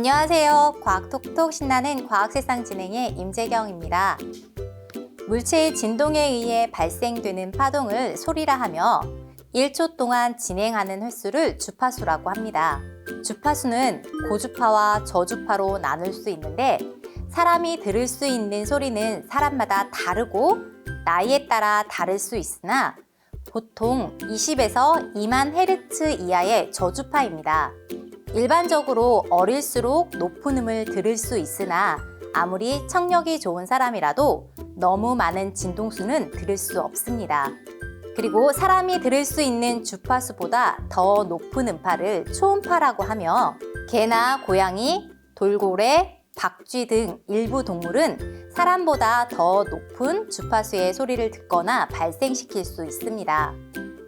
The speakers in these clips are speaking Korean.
안녕하세요. 과학톡톡 신나는 과학세상 진행의 임재경입니다. 물체의 진동에 의해 발생되는 파동을 소리라 하며 1초 동안 진행하는 횟수를 주파수라고 합니다. 주파수는 고주파와 저주파로 나눌 수 있는데 사람이 들을 수 있는 소리는 사람마다 다르고 나이에 따라 다를 수 있으나 보통 20에서 2만 헤르츠 이하의 저주파입니다. 일반적으로 어릴수록 높은 음을 들을 수 있으나 아무리 청력이 좋은 사람이라도 너무 많은 진동수는 들을 수 없습니다. 그리고 사람이 들을 수 있는 주파수보다 더 높은 음파를 초음파라고 하며 개나 고양이, 돌고래, 박쥐 등 일부 동물은 사람보다 더 높은 주파수의 소리를 듣거나 발생시킬 수 있습니다.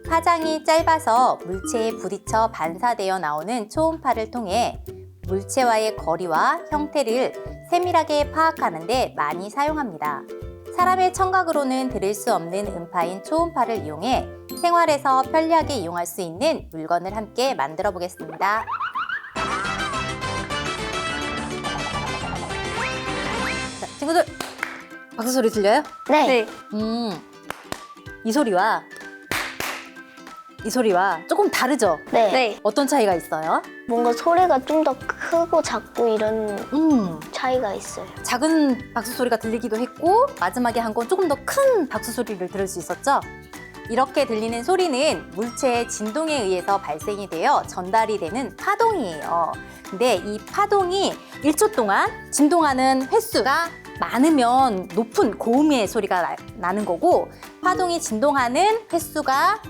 파장이 짧아서 물체에 부딪혀 반사되어 나오는 초음파를 통해 물체와의 거리와 형태를 세밀하게 파악하는 데 많이 사용합니다. 사람의 청각으로는 들을 수 없는 음파인 초음파를 이용해 생활에서 편리하게 이용할 수 있는 물건을 함께 만들어 보겠습니다. 자, 친구들, 박수 소리 들려요? 네. 이 소리와 이 소리와 조금 다르죠? 네. 어떤 차이가 있어요? 뭔가 소리가 좀 더 크고 작고 이런 차이가 있어요. 작은 박수 소리가 들리기도 했고 마지막에 한 건 조금 더 큰 박수 소리를 들을 수 있었죠? 이렇게 들리는 소리는 물체의 진동에 의해서 발생이 되어 전달이 되는 파동이에요. 근데 이 파동이 1초 동안 진동하는 횟수가 많으면 높은 고음의 소리가 나는 거고 파동이 진동하는 횟수가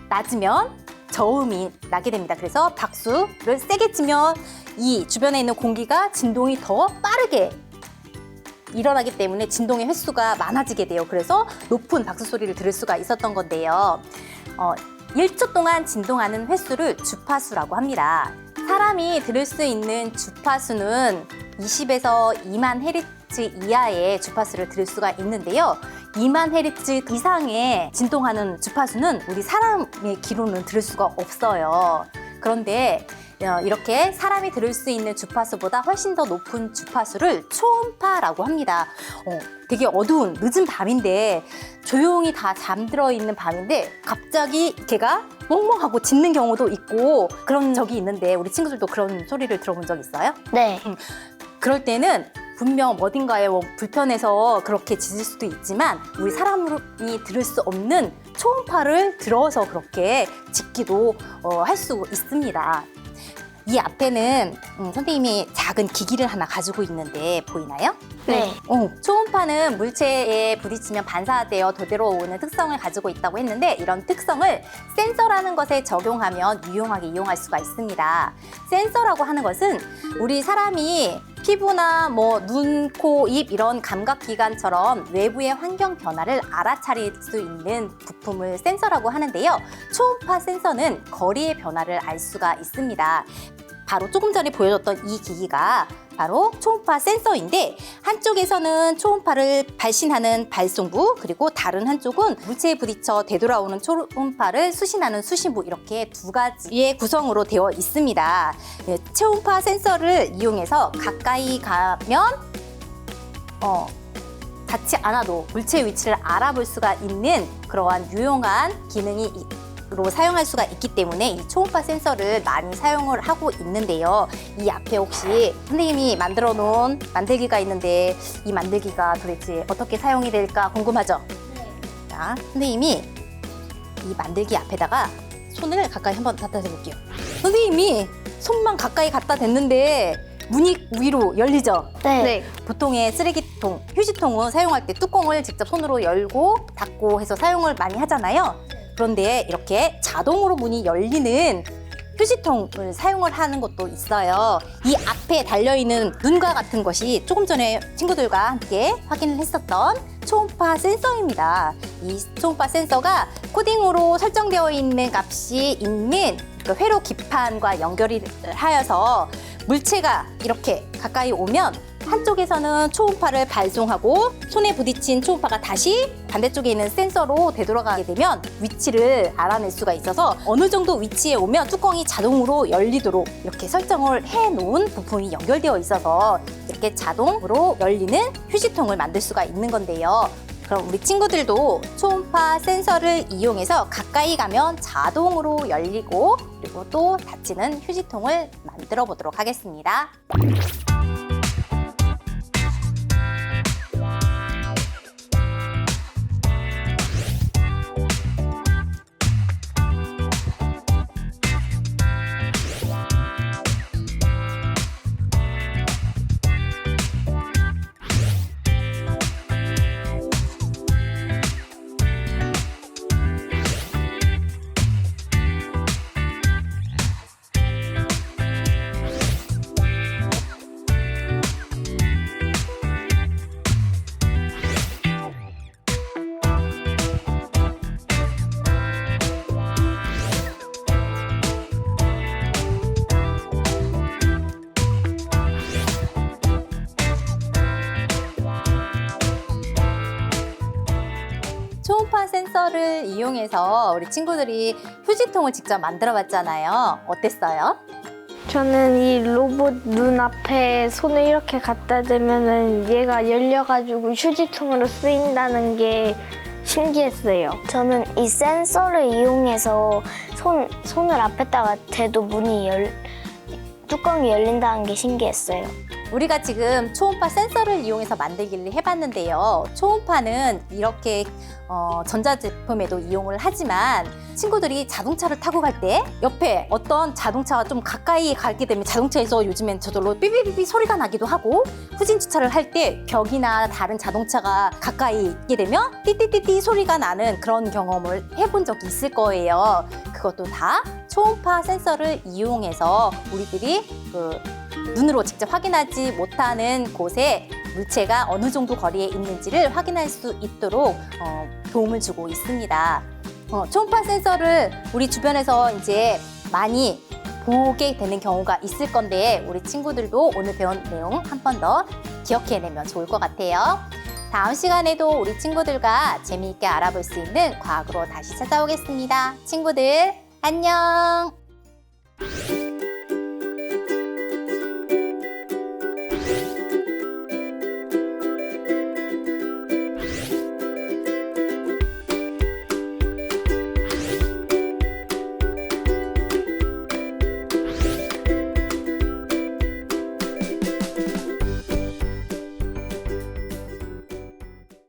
낮으면 저음이 나게 됩니다. 그래서 박수를 세게 치면 이 주변에 있는 공기가 진동이 더 빠르게 일어나기 때문에 진동의 횟수가 많아지게 돼요. 그래서 높은 박수 소리를 들을 수가 있었던 건데요. 1초 동안 진동하는 횟수를 주파수라고 합니다. 사람이 들을 수 있는 주파수는 20에서 2만 헤르츠 이하의 주파수를 들을 수가 있는데요. 2만 헤르츠 이상의 진동하는 주파수는 우리 사람의 귀로는 들을 수가 없어요. 그런데 이렇게 사람이 들을 수 있는 주파수보다 훨씬 더 높은 주파수를 초음파라고 합니다. 되게 어두운 늦은 밤인데 조용히 다 잠들어 있는 밤인데 갑자기 걔가 멍멍하고 짖는 경우도 있고 그런 적이 있는데 우리 친구들도 그런 소리를 들어본 적 있어요? 네. 그럴 때는 분명 어딘가에 불편해서 그렇게 짖을 수도 있지만 우리 사람이 들을 수 없는 초음파를 들어서 그렇게 짖기도 할 수 있습니다. 이 앞에는 선생님이 작은 기기를 하나 가지고 있는데 보이나요? 네. 초음파는 물체에 부딪히면 반사되어 되돌아오는 특성을 가지고 있다고 했는데 이런 특성을 센서라는 것에 적용하면 유용하게 이용할 수가 있습니다. 센서라고 하는 것은 우리 사람이 피부나 눈, 코, 입 이런 감각기관처럼 외부의 환경 변화를 알아차릴 수 있는 부품을 센서라고 하는데요. 초음파 센서는 거리의 변화를 알 수가 있습니다. 바로 조금 전에 보여줬던 이 기기가 바로 초음파 센서인데 한쪽에서는 초음파를 발신하는 발송부 그리고 다른 한쪽은 물체에 부딪혀 되돌아오는 초음파를 수신하는 수신부 이렇게 두 가지의 구성으로 되어 있습니다. 초음파 센서를 이용해서 가까이 가면 닿지 않아도 물체의 위치를 알아볼 수가 있는 그러한 유용한 기능이 로 사용할 수가 있기 때문에 이 초음파 센서를 많이 사용을 하고 있는데요. 이 앞에 혹시 선생님이 만들어 놓은 만들기가 있는데 이 만들기가 도대체 어떻게 사용이 될까 궁금하죠? 네. 자, 선생님이 이 만들기 앞에다가 손을 가까이 한번 갖다 대볼게요. 선생님이 손만 가까이 갖다 댔는데 문이 위로 열리죠? 네. 보통의 쓰레기통, 휴지통은 사용할 때 뚜껑을 직접 손으로 열고 닫고 해서 사용을 많이 하잖아요. 그런데 이렇게 자동으로 문이 열리는 휴지통을 사용을 하는 것도 있어요. 이 앞에 달려있는 눈과 같은 것이 조금 전에 친구들과 함께 확인을 했었던 초음파 센서입니다. 이 초음파 센서가 코딩으로 설정되어 있는 값이 있는 회로 기판과 연결을 하여서 물체가 이렇게 가까이 오면 한쪽에서는 초음파를 발송하고 손에 부딪힌 초음파가 다시 반대쪽에 있는 센서로 되돌아가게 되면 위치를 알아낼 수가 있어서 어느 정도 위치에 오면 뚜껑이 자동으로 열리도록 이렇게 설정을 해놓은 부품이 연결되어 있어서 이렇게 자동으로 열리는 휴지통을 만들 수가 있는 건데요. 그럼 우리 친구들도 초음파 센서를 이용해서 가까이 가면 자동으로 열리고 그리고 또 닫히는 휴지통을 만들어 보도록 하겠습니다. 초음파 센서를 이용해서 우리 친구들이 휴지통을 직접 만들어 봤잖아요. 어땠어요? 저는 이 로봇 눈앞에 손을 이렇게 갖다 대면은 얘가 열려가지고 휴지통으로 쓰인다는 게 신기했어요. 저는 이 센서를 이용해서 손을 앞에다가 대도 뚜껑이 열린다는 게 신기했어요. 우리가 지금 초음파 센서를 이용해서 만들기를 해봤는데요. 초음파는 이렇게 전자제품에도 이용을 하지만 친구들이 자동차를 타고 갈 때 옆에 어떤 자동차가 좀 가까이 가게 되면 자동차에서 요즘엔 저절로 삐삐삐삐 소리가 나기도 하고 후진 주차를 할 때 벽이나 다른 자동차가 가까이 있게 되면 띠띠띠띠 소리가 나는 그런 경험을 해본 적이 있을 거예요. 그것도 다 초음파 센서를 이용해서 우리들이 눈으로 직접 확인하지 못하는 곳에 물체가 어느 정도 거리에 있는지를 확인할 수 있도록 도움을 주고 있습니다. 초음파 센서를 우리 주변에서 이제 많이 보게 되는 경우가 있을 건데 우리 친구들도 오늘 배운 내용 한 번 더 기억해내면 좋을 것 같아요. 다음 시간에도 우리 친구들과 재미있게 알아볼 수 있는 과학으로 다시 찾아오겠습니다. 친구들 안녕!